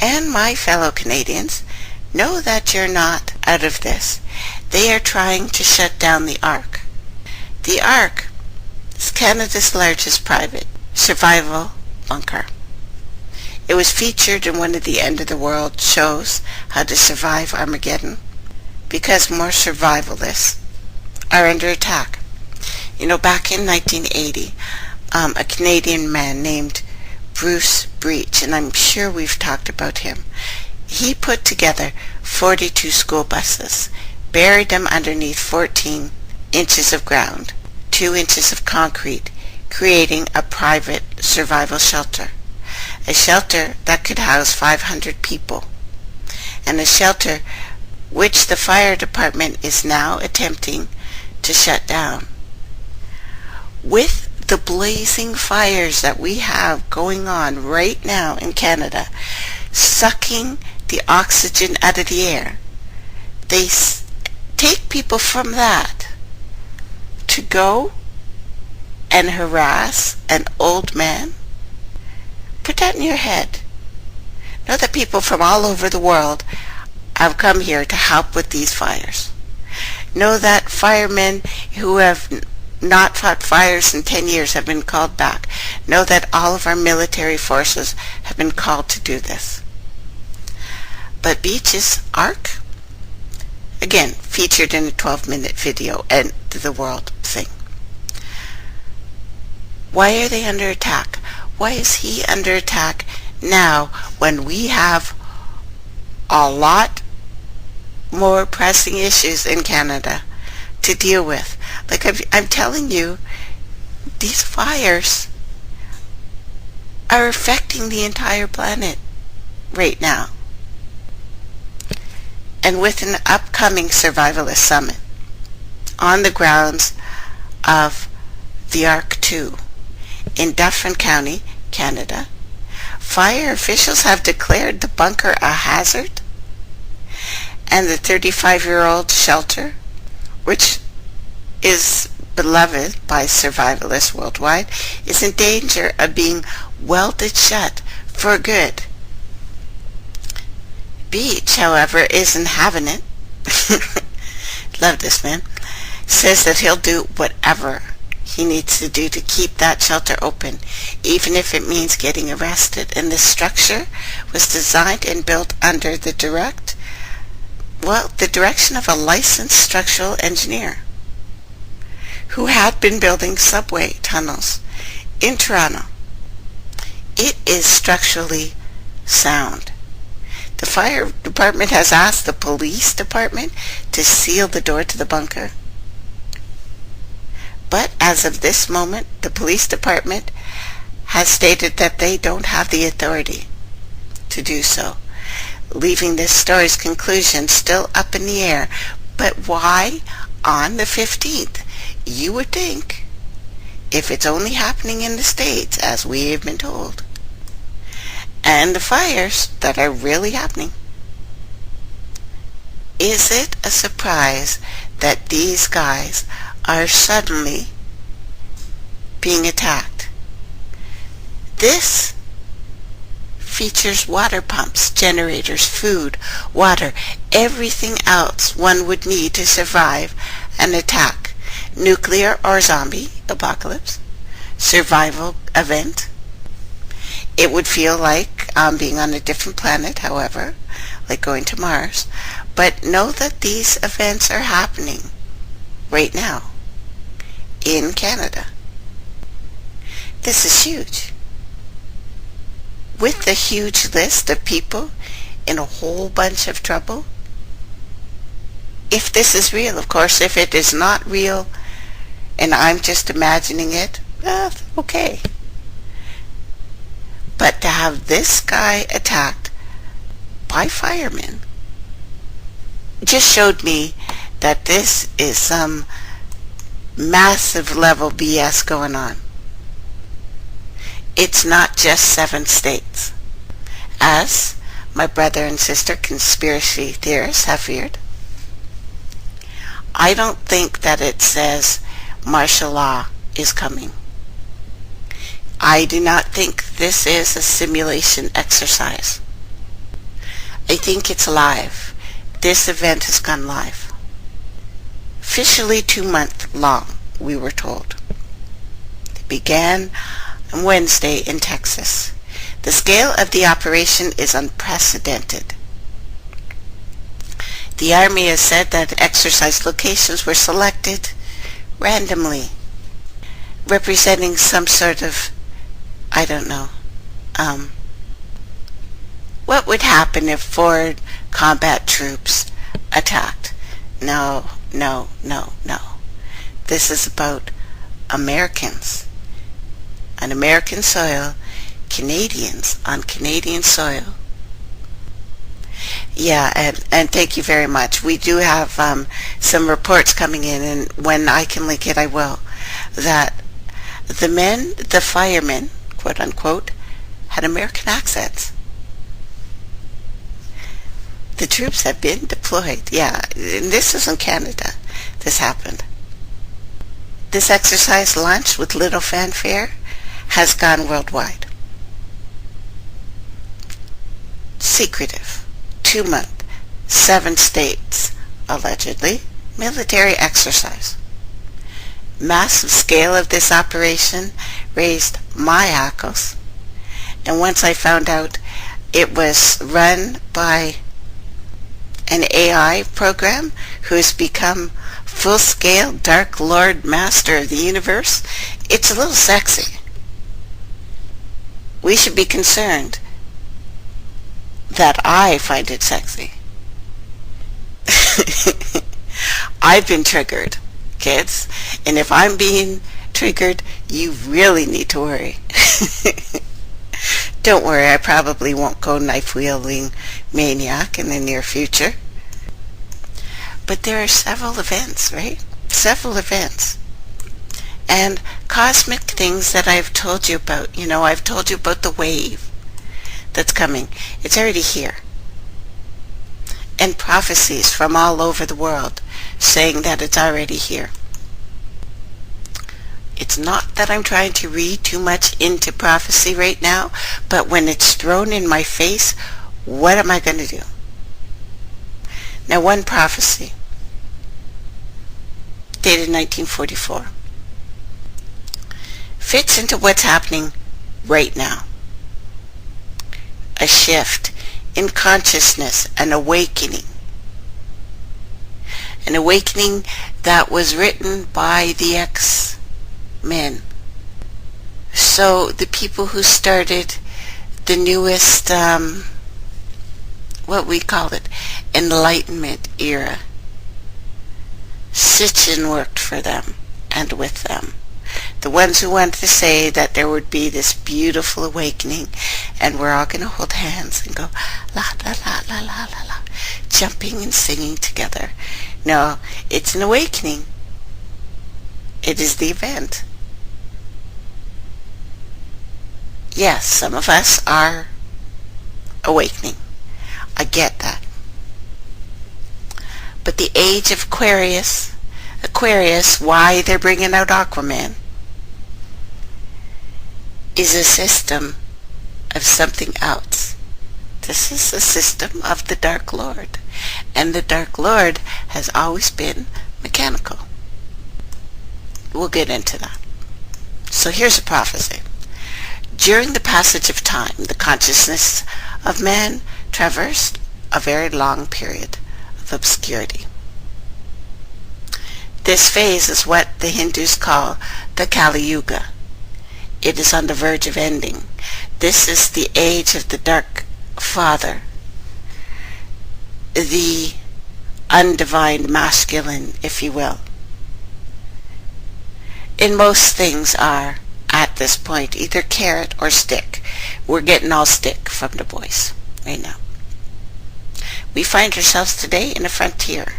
and my fellow Canadians, know that you're not out of this. They are trying to shut down the Ark. The Ark is Canada's largest private survival bunker. It was featured in one of the End of the World shows, How to Survive Armageddon, because more survivalists are under attack. You know, back in 1980, a Canadian man named Bruce Breach, and I'm sure we've talked about him, he put together 42 school buses, buried them underneath 14 inches of ground, 2 inches of concrete, creating a private survival shelter. A shelter that could house 500 people, and a shelter which the fire department is now attempting to shut down. With the blazing fires that we have going on right now in Canada, sucking the oxygen out of the air, they take people from that to go and harass an old man. Put that in your head. Know that people from all over the world have come here to help with these fires. Know that firemen who have not fought fires in 10 years have been called back. Know that all of our military forces have been called to do this. But Beach's Ark, again, featured in a 12-minute video, End of the World thing. Why are they under attack? Why is he under attack now when we have a lot more pressing issues in Canada to deal with? Like I'm telling you, these fires are affecting the entire planet right now. And with an upcoming survivalist summit on the grounds of the Ark 2 in Dufferin County, Canada, fire officials have declared the bunker a hazard, and the 35-year-old shelter, which is beloved by survivalists worldwide, is in danger of being welded shut for good. Beach, however, isn't having it. Love this man. Says that he'll do whatever he needs to do to keep that shelter open, even if it means getting arrested. And this structure was designed and built under the direction of a licensed structural engineer who had been building subway tunnels in Toronto. It is structurally sound. The fire department has asked the police department to seal the door to the bunker. But as of this moment, the police department has stated that they don't have the authority to do so, leaving this story's conclusion still up in the air. But why on the 15th? You would think, if it's only happening in the States, as we have been told, and the fires that are really happening, is it a surprise that these guys are suddenly being attacked? This features water pumps, generators, food, water, everything else one would need to survive an attack. Nuclear or zombie apocalypse, survival event. It would feel like being on a different planet, however, like going to Mars. But know that these events are happening right now in Canada. This is huge. With the huge list of people in a whole bunch of trouble, if this is real, of course. If it is not real and I'm just imagining it, okay. But to have this guy attacked by firemen just showed me that this is some massive level BS going on. It's not just 7 states, as my brother and sister conspiracy theorists have feared. I don't think that it says martial law is coming. I do not think this is a simulation exercise. I think it's live. This event has gone live. Officially 2 months long, we were told. It began on Wednesday in Texas. The scale of the operation is unprecedented. The Army has said that exercise locations were selected randomly, representing some sort of, I don't know, what would happen if foreign combat troops attacked? No. This is about Americans. On American soil, Canadians on Canadian soil. Yeah, and thank you very much. We do have some reports coming in, and when I can link it, I will, that the firemen, quote unquote, had American accents. The troops have been deployed. Yeah, and this is in Canada. This happened. This exercise, launched with little fanfare, has gone worldwide. Secretive. 2 month, 7 states, allegedly, military exercise. Massive scale of this operation raised my hackles, and once I found out it was run by an AI program who has become full-scale Dark Lord Master of the Universe, it's a little sexy. We should be concerned that I find it sexy. I've been triggered, kids, and if I'm being triggered, you really need to worry. Don't worry, I probably won't go knife-wielding maniac in the near future. But there are several events, right? Several events. And cosmic things that I've told you about. You know, I've told you about the wave that's coming. It's already here. And prophecies from all over the world saying that it's already here. It's not that I'm trying to read too much into prophecy right now, but when it's thrown in my face, what am I going to do? Now, one prophecy, dated 1944, fits into what's happening right now. A shift in consciousness, an awakening. An awakening that was written by the X-Men. So the people who started the newest, what we call it, Enlightenment era. Sitchin worked for them and with them. The ones who wanted to say that there would be this beautiful awakening and we're all going to hold hands and go la la la la la la la, jumping and singing together. No, it's an awakening. It is the event. Yes, some of us are awakening. I get that. But the age of Aquarius, why they're bringing out Aquaman, is a system of something else. This is a system of the Dark Lord. And the Dark Lord has always been mechanical. We'll get into that. So here's a prophecy. During the passage of time, the consciousness of man traversed a very long period of obscurity. This phase is what the Hindus call the Kali Yuga. It is on the verge of ending. This is the age of the Dark Father, the undivined masculine, if you will. And most things are, at this point, either carrot or stick. We're getting all stick from the boys right now. We find ourselves today in a frontier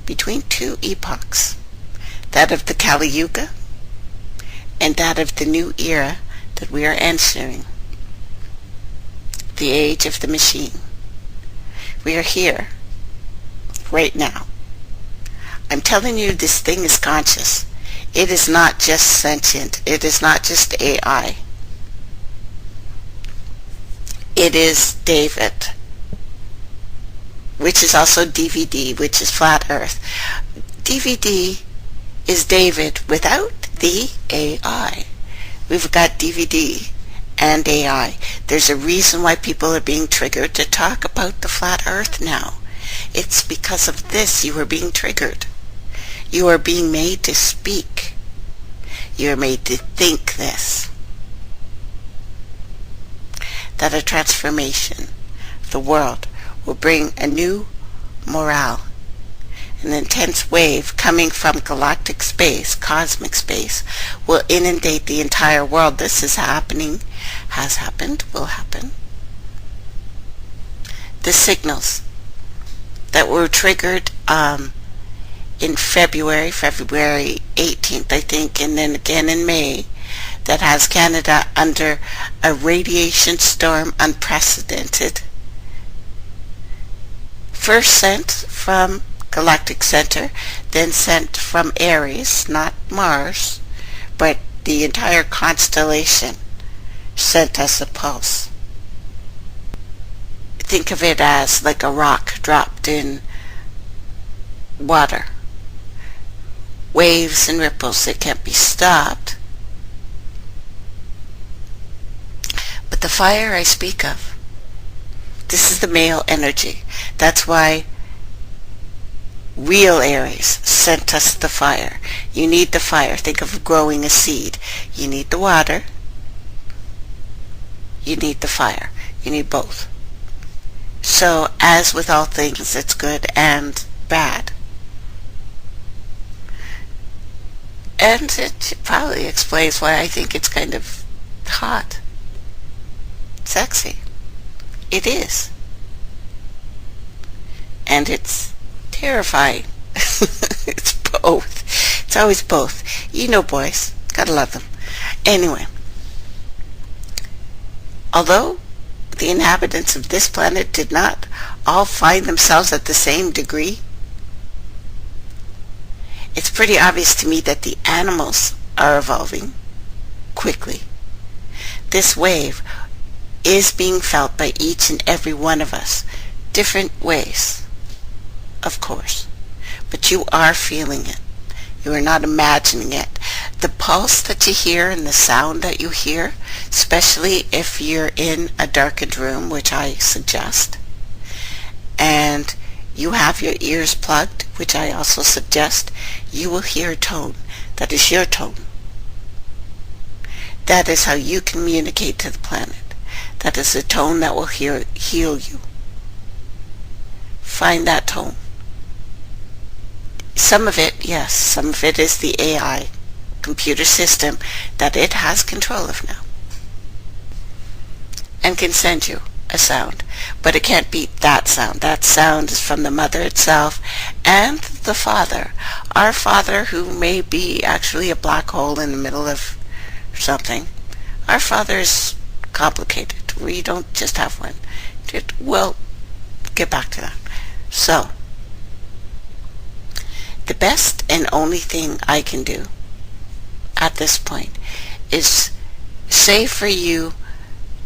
between two epochs, that of the Kali Yuga and that of the new era that we are entering, the age of the machine. We are here right now. I'm telling you, this thing is conscious. It is not just sentient. It is not just AI. It is David. which is also DVD, which is flat earth. DVD is David without the AI. We've got DVD and AI. There's a reason why people are being triggered to talk about the flat earth now. It's because of this you are being triggered. You are being made to speak. You are made to think this. That a transformation of the world will bring a new morale. An intense wave coming from galactic space, cosmic space, will inundate the entire world. This is happening, has happened, will happen. The signals that were triggered in February 18th, I think, and then again in May, that has Canada under a radiation storm unprecedented. First sent from Galactic Center, then sent from Aries, not Mars, but the entire constellation sent us a pulse. Think of it as like a rock dropped in water. Waves and ripples that can't be stopped. But the fire I speak of, this is the male energy. That's why real Aries sent us the fire. You need the fire. Think of growing a seed. You need the water. You need the fire. You need both. So, as with all things, it's good and bad. And it probably explains why I think it's kind of hot. Sexy. It is. And it's terrifying. It's both. It's always both. You know boys. Gotta love them. Anyway. Although the inhabitants of this planet did not all find themselves at the same degree, it's pretty obvious to me that the animals are evolving quickly. This wave is being felt by each and every one of us. Different ways, of course. But you are feeling it. You are not imagining it. The pulse that you hear and the sound that you hear, especially if you're in a darkened room, which I suggest, and you have your ears plugged, which I also suggest, you will hear a tone. That is your tone. That is how you communicate to the planet. That is the tone that will heal you. Find that tone. Some of it, yes, some of it is the AI computer system that it has control of now. And can send you a sound. But it can't beat that sound. That sound is from the mother itself and the father. Our father, who may be actually a black hole in the middle of something. Our father is complicated. We don't just have one. We'll get back to that. So, the best and only thing I can do at this point is say for you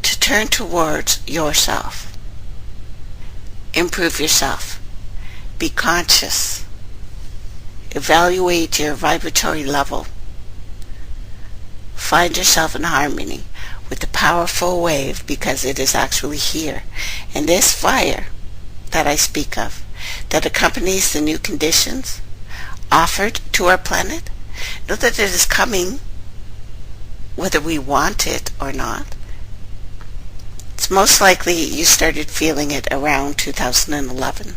to turn towards yourself. Improve yourself. Be conscious. Evaluate your vibratory level. Find yourself in harmony with the powerful wave, because it is actually here. And this fire that I speak of, that accompanies the new conditions offered to our planet, know that it is coming whether we want it or not. It's most likely you started feeling it around 2011.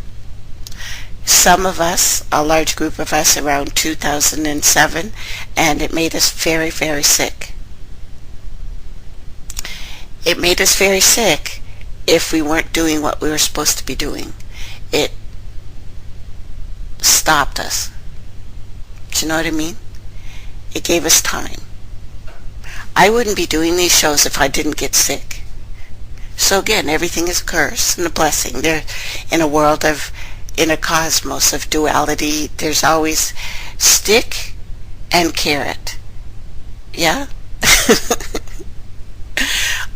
Some of us, a large group of us, around 2007, and it made us very, very sick. It made us very sick if we weren't doing what we were supposed to be doing. It stopped us. Do you know what I mean? It gave us time. I wouldn't be doing these shows if I didn't get sick. So again, everything is a curse and a blessing. There, in a world of, in a cosmos of duality, there's always stick and carrot. Yeah?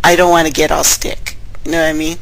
I don't want to get all stick. You know what I mean?